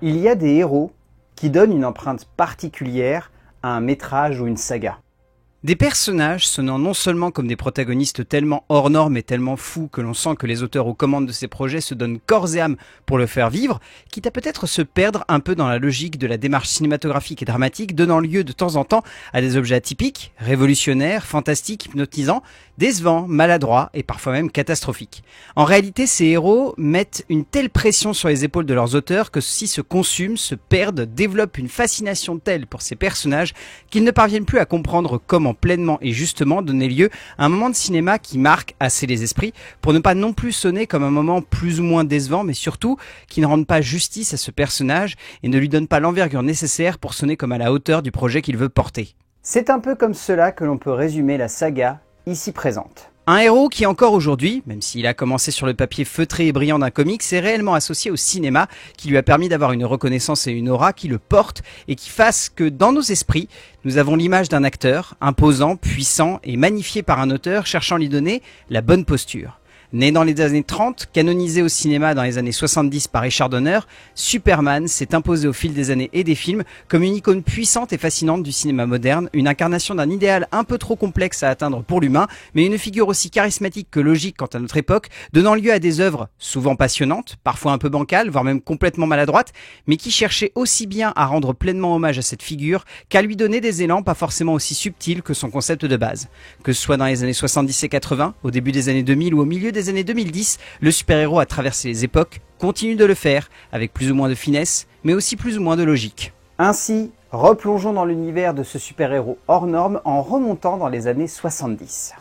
Il y a des héros qui donnent une empreinte particulière à un métrage ou une saga. Des personnages sonnant non seulement comme des protagonistes tellement hors normes et tellement fous que l'on sent que les auteurs aux commandes de ces projets se donnent corps et âme pour le faire vivre, quitte à peut-être se perdre un peu dans la logique de la démarche cinématographique et dramatique, donnant lieu de temps en temps à des objets atypiques, révolutionnaires, fantastiques, hypnotisants, décevants, maladroits et parfois même catastrophiques. En réalité, ces héros mettent une telle pression sur les épaules de leurs auteurs que ceux-ci se consument, se perdent, développent une fascination telle pour ces personnages qu'ils ne parviennent plus à comprendre comment pleinement et justement donner lieu à un moment de cinéma qui marque assez les esprits, pour ne pas non plus sonner comme un moment plus ou moins décevant, mais surtout qui ne rende pas justice à ce personnage et ne lui donne pas l'envergure nécessaire pour sonner comme à la hauteur du projet qu'il veut porter. C'est un peu comme cela que l'on peut résumer la saga ici présente. Un héros qui encore aujourd'hui, même s'il a commencé sur le papier feutré et brillant d'un comics, est réellement associé au cinéma, qui lui a permis d'avoir une reconnaissance et une aura qui le portent et qui fassent que dans nos esprits, nous avons l'image d'un acteur imposant, puissant et magnifié par un auteur cherchant à lui donner la bonne posture. Né dans les années 30, canonisé au cinéma dans les années 70 par Richard Donner, Superman s'est imposé au fil des années et des films comme une icône puissante et fascinante du cinéma moderne, une incarnation d'un idéal un peu trop complexe à atteindre pour l'humain, mais une figure aussi charismatique que logique quant à notre époque, donnant lieu à des œuvres souvent passionnantes, parfois un peu bancales, voire même complètement maladroites, mais qui cherchaient aussi bien à rendre pleinement hommage à cette figure qu'à lui donner des élans pas forcément aussi subtils que son concept de base. Que ce soit dans les années 70 et 80, au début des années 2000 ou au milieu des années 2010, le super-héros a traversé les époques, continue de le faire, avec plus ou moins de finesse, mais aussi plus ou moins de logique. Ainsi, replongeons dans l'univers de ce super-héros hors norme en remontant dans les années 70.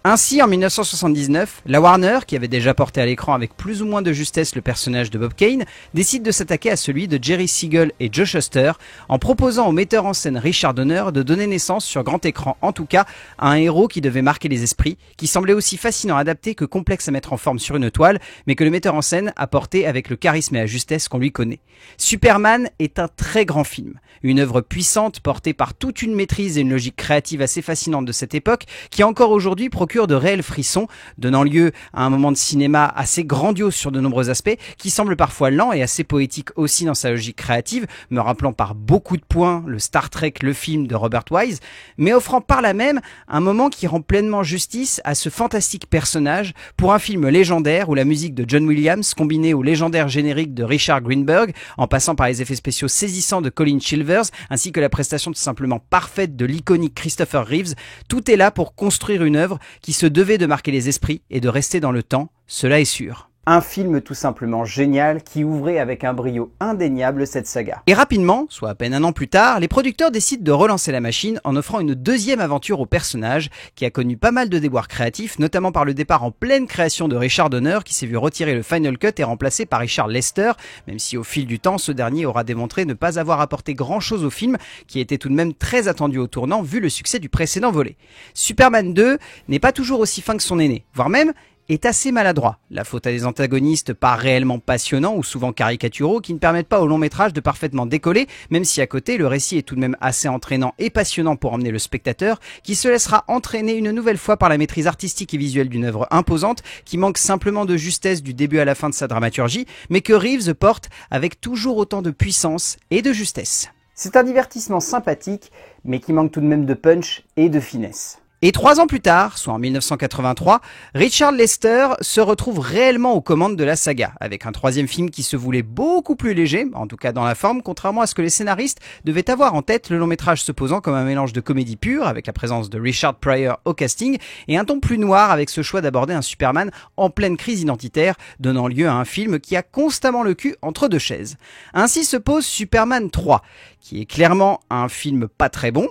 Ainsi, en 1979, la Warner, qui avait déjà porté à l'écran avec plus ou moins de justesse le personnage de Bob Kane, décide de s'attaquer à celui de Jerry Siegel et Joe Shuster, en proposant au metteur en scène Richard Donner de donner naissance, sur grand écran en tout cas, à un héros qui devait marquer les esprits, qui semblait aussi fascinant à adapter que complexe à mettre en forme sur une toile, mais que le metteur en scène a porté avec le charisme et la justesse qu'on lui connaît. Superman est un très grand film, une œuvre puissante portée par toute une maîtrise et une logique créative assez fascinante de cette époque, qui encore aujourd'hui procure de réels frissons, donnant lieu à un moment de cinéma assez grandiose sur de nombreux aspects, qui semble parfois lent et assez poétique aussi dans sa logique créative, me rappelant par beaucoup de points le Star Trek, le film de Robert Wise, mais offrant par là même un moment qui rend pleinement justice à ce fantastique personnage pour un film légendaire où la musique de John Williams, combinée au légendaire générique de Richard Greenberg, en passant par les effets spéciaux saisissants de Colin Chilvers, ainsi que la prestation tout simplement parfaite de l'iconique Christopher Reeves, tout est là pour construire une œuvre qui se devait de marquer les esprits et de rester dans le temps, cela est sûr. Un film tout simplement génial qui ouvrait avec un brio indéniable cette saga. Et rapidement, soit à peine un an plus tard, les producteurs décident de relancer la machine en offrant une deuxième aventure au personnage qui a connu pas mal de déboires créatifs, notamment par le départ en pleine création de Richard Donner qui s'est vu retirer le Final Cut et remplacé par Richard Lester, même si au fil du temps, ce dernier aura démontré ne pas avoir apporté grand chose au film qui était tout de même très attendu au tournant vu le succès du précédent volet. Superman 2 n'est pas toujours aussi fin que son aîné, voire même est assez maladroit. La faute à des antagonistes pas réellement passionnants ou souvent caricaturaux qui ne permettent pas au long métrage de parfaitement décoller, même si à côté le récit est tout de même assez entraînant et passionnant pour emmener le spectateur qui se laissera entraîner une nouvelle fois par la maîtrise artistique et visuelle d'une œuvre imposante qui manque simplement de justesse du début à la fin de sa dramaturgie, mais que Reeves porte avec toujours autant de puissance et de justesse. C'est un divertissement sympathique, mais qui manque tout de même de punch et de finesse. Et 3 ans plus tard, soit en 1983, Richard Lester se retrouve réellement aux commandes de la saga, avec un troisième film qui se voulait beaucoup plus léger, en tout cas dans la forme, contrairement à ce que les scénaristes devaient avoir en tête, le long métrage se posant comme un mélange de comédie pure, avec la présence de Richard Pryor au casting, et un ton plus noir avec ce choix d'aborder un Superman en pleine crise identitaire, donnant lieu à un film qui a constamment le cul entre deux chaises. Ainsi se pose Superman 3, qui est clairement un film pas très bon,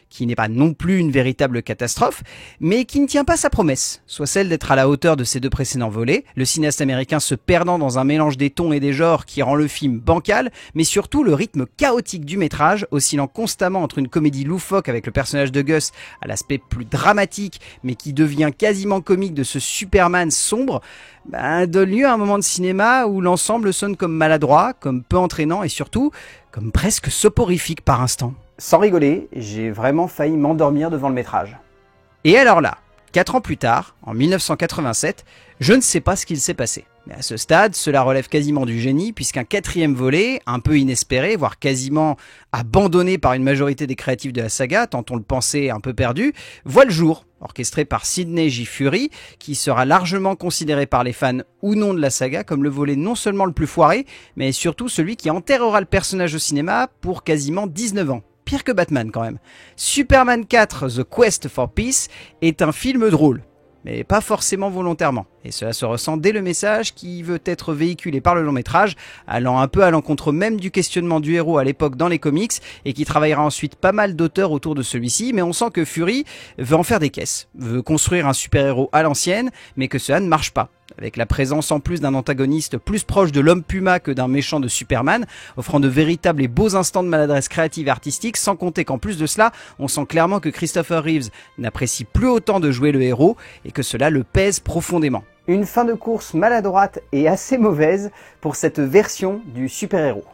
qui n'est pas non plus une véritable catastrophe, mais qui ne tient pas sa promesse, soit celle d'être à la hauteur de ses deux précédents volets, le cinéaste américain se perdant dans un mélange des tons et des genres qui rend le film bancal, mais surtout le rythme chaotique du métrage, oscillant constamment entre une comédie loufoque avec le personnage de Gus à l'aspect plus dramatique, mais qui devient quasiment comique de ce Superman sombre, donne lieu à un moment de cinéma où l'ensemble sonne comme maladroit, comme peu entraînant et surtout comme presque soporifique par instant. Sans rigoler, j'ai vraiment failli m'endormir devant le métrage. Et alors là, 4 ans plus tard, en 1987, je ne sais pas ce qu'il s'est passé. Mais à ce stade, cela relève quasiment du génie, puisqu'un quatrième volet, un peu inespéré, voire quasiment abandonné par une majorité des créatifs de la saga, tant on le pensait un peu perdu, voit le jour, orchestré par Sidney J. Furie, qui sera largement considéré par les fans ou non de la saga comme le volet non seulement le plus foiré, mais surtout celui qui enterrera le personnage au cinéma pour quasiment 19 ans. Pire que Batman quand même. Superman 4 The Quest for Peace est un film drôle, mais pas forcément volontairement. Et cela se ressent dès le message qui veut être véhiculé par le long métrage, allant un peu à l'encontre même du questionnement du héros à l'époque dans les comics, et qui travaillera ensuite pas mal d'auteurs autour de celui-ci, mais on sent que Fury veut en faire des caisses, veut construire un super-héros à l'ancienne, mais que cela ne marche pas. Avec la présence en plus d'un antagoniste plus proche de l'homme Puma que d'un méchant de Superman, offrant de véritables et beaux instants de maladresse créative et artistique, sans compter qu'en plus de cela, on sent clairement que Christopher Reeves n'apprécie plus autant de jouer le héros, et que cela le pèse profondément. Une fin de course maladroite et assez mauvaise pour cette version du super-héros.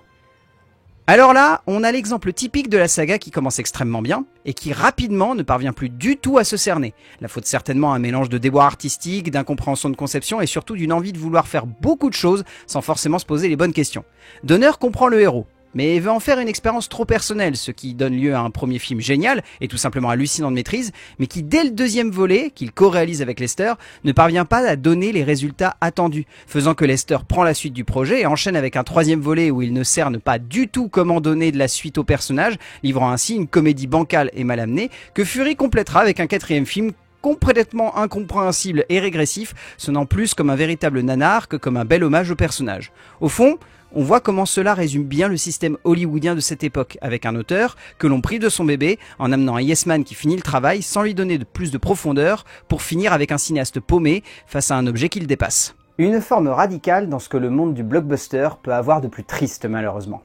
Alors là, on a l'exemple typique de la saga qui commence extrêmement bien et qui rapidement ne parvient plus du tout à se cerner. La faute certainement à un mélange de déboires artistiques, d'incompréhension de conception et surtout d'une envie de vouloir faire beaucoup de choses sans forcément se poser les bonnes questions. Donner comprend le héros, mais veut en faire une expérience trop personnelle, ce qui donne lieu à un premier film génial et tout simplement hallucinant de maîtrise, mais qui dès le deuxième volet, qu'il co-réalise avec Lester, ne parvient pas à donner les résultats attendus, faisant que Lester prend la suite du projet et enchaîne avec un troisième volet où il ne cerne pas du tout comment donner de la suite au personnage, livrant ainsi une comédie bancale et mal amenée, que Fury complétera avec un quatrième film complètement incompréhensible et régressif, sonnant plus comme un véritable nanar que comme un bel hommage au personnage. Au fond, on voit comment cela résume bien le système hollywoodien de cette époque, avec un auteur que l'on prive de son bébé en amenant un yes man qui finit le travail sans lui donner de plus de profondeur, pour finir avec un cinéaste paumé face à un objet qui le dépasse. Une forme radicale dans ce que le monde du blockbuster peut avoir de plus triste malheureusement.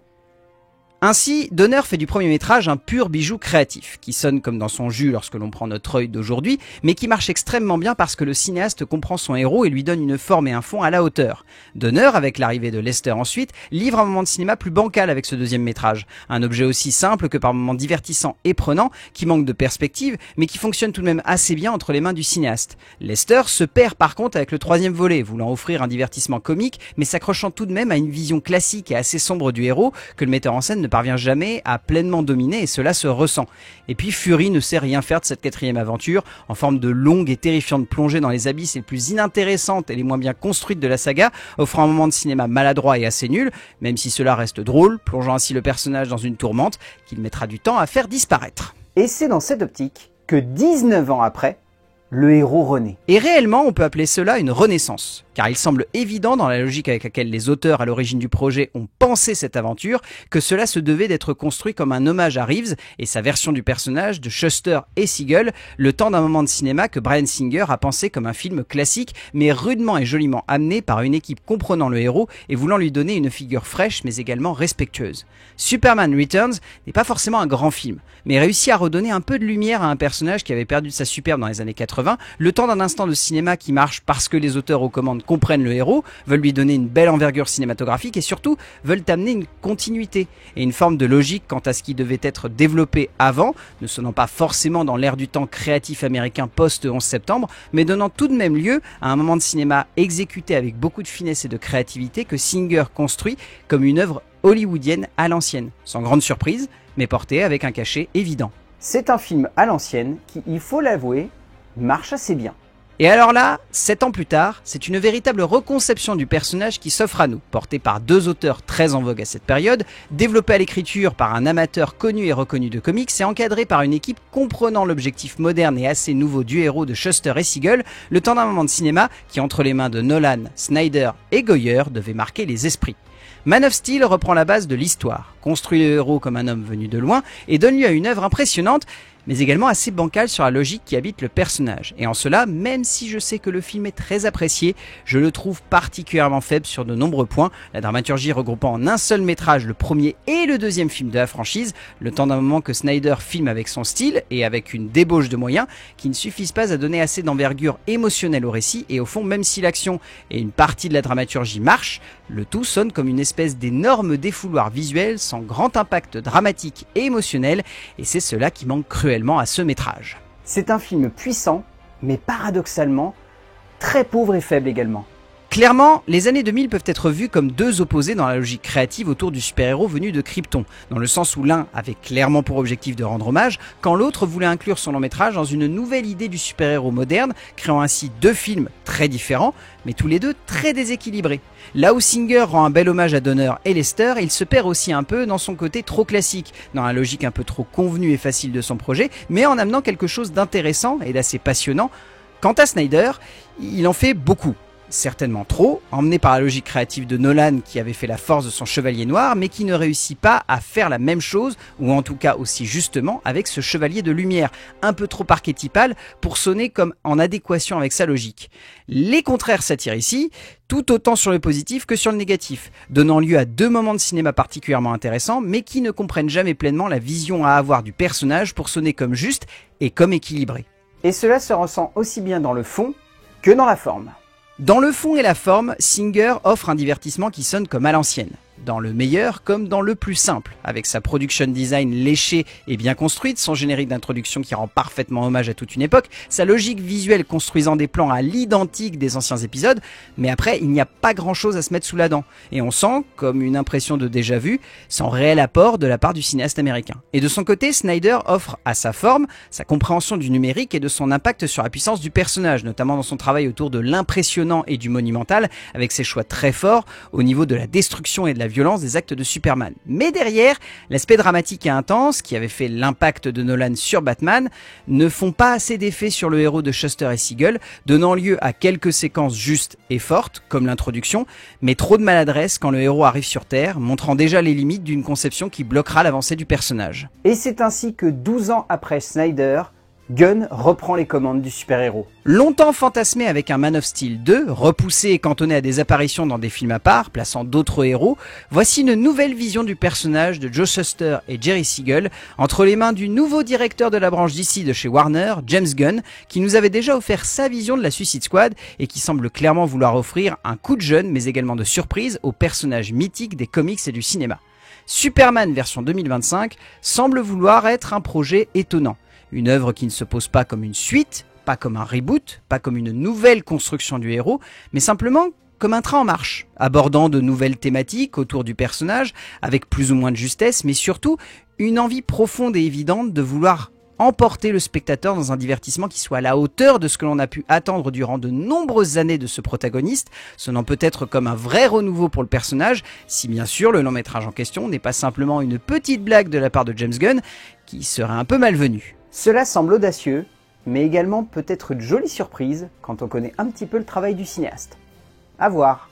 Ainsi, Donner fait du premier métrage un pur bijou créatif, qui sonne comme dans son jus lorsque l'on prend notre œil d'aujourd'hui, mais qui marche extrêmement bien parce que le cinéaste comprend son héros et lui donne une forme et un fond à la hauteur. Donner, avec l'arrivée de Lester ensuite, livre un moment de cinéma plus bancal avec ce deuxième métrage. Un objet aussi simple que par moments divertissant et prenant, qui manque de perspective, mais qui fonctionne tout de même assez bien entre les mains du cinéaste. Lester se perd par contre avec le troisième volet, voulant offrir un divertissement comique, mais s'accrochant tout de même à une vision classique et assez sombre du héros, que le metteur en scène ne parvient jamais à pleinement dominer, et cela se ressent. Et puis Fury ne sait rien faire de cette quatrième aventure, en forme de longue et terrifiante plongée dans les abysses les plus inintéressantes et les moins bien construites de la saga, offrant un moment de cinéma maladroit et assez nul, même si cela reste drôle, plongeant ainsi le personnage dans une tourmente qu'il mettra du temps à faire disparaître. Et c'est dans cette optique que 19 ans après, le héros renaît. Et réellement, on peut appeler cela une renaissance, car il semble évident dans la logique avec laquelle les auteurs à l'origine du projet ont pensé cette aventure, que cela se devait d'être construit comme un hommage à Reeves et sa version du personnage de Shuster et Siegel, le temps d'un moment de cinéma que Bryan Singer a pensé comme un film classique, mais rudement et joliment amené par une équipe comprenant le héros et voulant lui donner une figure fraîche mais également respectueuse. Superman Returns n'est pas forcément un grand film, mais réussit à redonner un peu de lumière à un personnage qui avait perdu sa superbe dans les années 80, le temps d'un instant de cinéma qui marche parce que les auteurs aux commandes comprennent le héros, veulent lui donner une belle envergure cinématographique et surtout veulent amener une continuité et une forme de logique quant à ce qui devait être développé avant, ne sonnant pas forcément dans l'ère du temps créatif américain post-11 septembre, mais donnant tout de même lieu à un moment de cinéma exécuté avec beaucoup de finesse et de créativité que Singer construit comme une œuvre hollywoodienne à l'ancienne, sans grande surprise, mais portée avec un cachet évident. C'est un film à l'ancienne qui, il faut l'avouer, marche assez bien. Et alors là, 7 ans plus tard, c'est une véritable reconception du personnage qui s'offre à nous, portée par deux auteurs très en vogue à cette période, développée à l'écriture par un amateur connu et reconnu de comics et encadré par une équipe comprenant l'objectif moderne et assez nouveau du héros de Shuster et Siegel, le temps d'un moment de cinéma qui, entre les mains de Nolan, Snyder et Goyer, devait marquer les esprits. Man of Steel reprend la base de l'histoire, construit le héros comme un homme venu de loin et donne lieu à une œuvre impressionnante, mais également assez bancale sur la logique qui habite le personnage. Et en cela, même si je sais que le film est très apprécié, je le trouve particulièrement faible sur de nombreux points, la dramaturgie regroupant en un seul métrage le premier et le deuxième film de la franchise, le temps d'un moment que Snyder filme avec son style et avec une débauche de moyens qui ne suffisent pas à donner assez d'envergure émotionnelle au récit, et au fond, même si l'action et une partie de la dramaturgie marchent, le tout sonne comme une espèce d'énorme défouloir visuel sans grand impact dramatique et émotionnel, et c'est cela qui manque cruellement à ce métrage. C'est un film puissant, mais paradoxalement très pauvre et faible également. Clairement, les années 2000 peuvent être vues comme deux opposés dans la logique créative autour du super-héros venu de Krypton, dans le sens où l'un avait clairement pour objectif de rendre hommage, quand l'autre voulait inclure son long-métrage dans une nouvelle idée du super-héros moderne, créant ainsi deux films très différents, mais tous les deux très déséquilibrés. Là où Singer rend un bel hommage à Donner et Lester, il se perd aussi un peu dans son côté trop classique, dans la logique un peu trop convenue et facile de son projet, mais en amenant quelque chose d'intéressant et d'assez passionnant. Quant à Snyder, il en fait beaucoup. Certainement trop, emmené par la logique créative de Nolan qui avait fait la force de son Chevalier Noir, mais qui ne réussit pas à faire la même chose, ou en tout cas aussi justement avec ce Chevalier de Lumière, un peu trop archétypal pour sonner comme en adéquation avec sa logique. Les contraires s'attirent ici, tout autant sur le positif que sur le négatif, donnant lieu à deux moments de cinéma particulièrement intéressants, mais qui ne comprennent jamais pleinement la vision à avoir du personnage pour sonner comme juste et comme équilibré. Et cela se ressent aussi bien dans le fond que dans la forme. Dans le fond et la forme, Singer offre un divertissement qui sonne comme à l'ancienne. Dans le meilleur comme dans le plus simple, avec sa production design léchée et bien construite, son générique d'introduction qui rend parfaitement hommage à toute une époque, sa logique visuelle construisant des plans à l'identique des anciens épisodes, mais après il n'y a pas grand chose à se mettre sous la dent, et on sent, comme une impression de déjà vu, sans réel apport de la part du cinéaste américain. Et de son côté, Snyder offre à sa forme, sa compréhension du numérique et de son impact sur la puissance du personnage, notamment dans son travail autour de l'impressionnant et du monumental, avec ses choix très forts au niveau de la destruction et de la violence des actes de Superman. Mais derrière, l'aspect dramatique et intense, qui avait fait l'impact de Nolan sur Batman, ne font pas assez d'effet sur le héros de Shuster et Siegel, donnant lieu à quelques séquences justes et fortes, comme l'introduction, mais trop de maladresse quand le héros arrive sur Terre, montrant déjà les limites d'une conception qui bloquera l'avancée du personnage. Et c'est ainsi que 12 ans après Snyder, Gunn reprend les commandes du super-héros. Longtemps fantasmé avec un Man of Steel 2, repoussé et cantonné à des apparitions dans des films à part, plaçant d'autres héros, voici une nouvelle vision du personnage de Joe Shuster et Jerry Siegel, entre les mains du nouveau directeur de la branche DC de chez Warner, James Gunn, qui nous avait déjà offert sa vision de la Suicide Squad et qui semble clairement vouloir offrir un coup de jeune mais également de surprise aux personnages mythiques des comics et du cinéma. Superman version 2025 semble vouloir être un projet étonnant. Une œuvre qui ne se pose pas comme une suite, pas comme un reboot, pas comme une nouvelle construction du héros, mais simplement comme un train en marche, abordant de nouvelles thématiques autour du personnage, avec plus ou moins de justesse, mais surtout une envie profonde et évidente de vouloir emporter le spectateur dans un divertissement qui soit à la hauteur de ce que l'on a pu attendre durant de nombreuses années de ce protagoniste, sonnant peut-être comme un vrai renouveau pour le personnage, si bien sûr le long métrage en question n'est pas simplement une petite blague de la part de James Gunn, qui serait un peu malvenue. Cela semble audacieux, mais également peut-être une jolie surprise quand on connaît un petit peu le travail du cinéaste. À voir.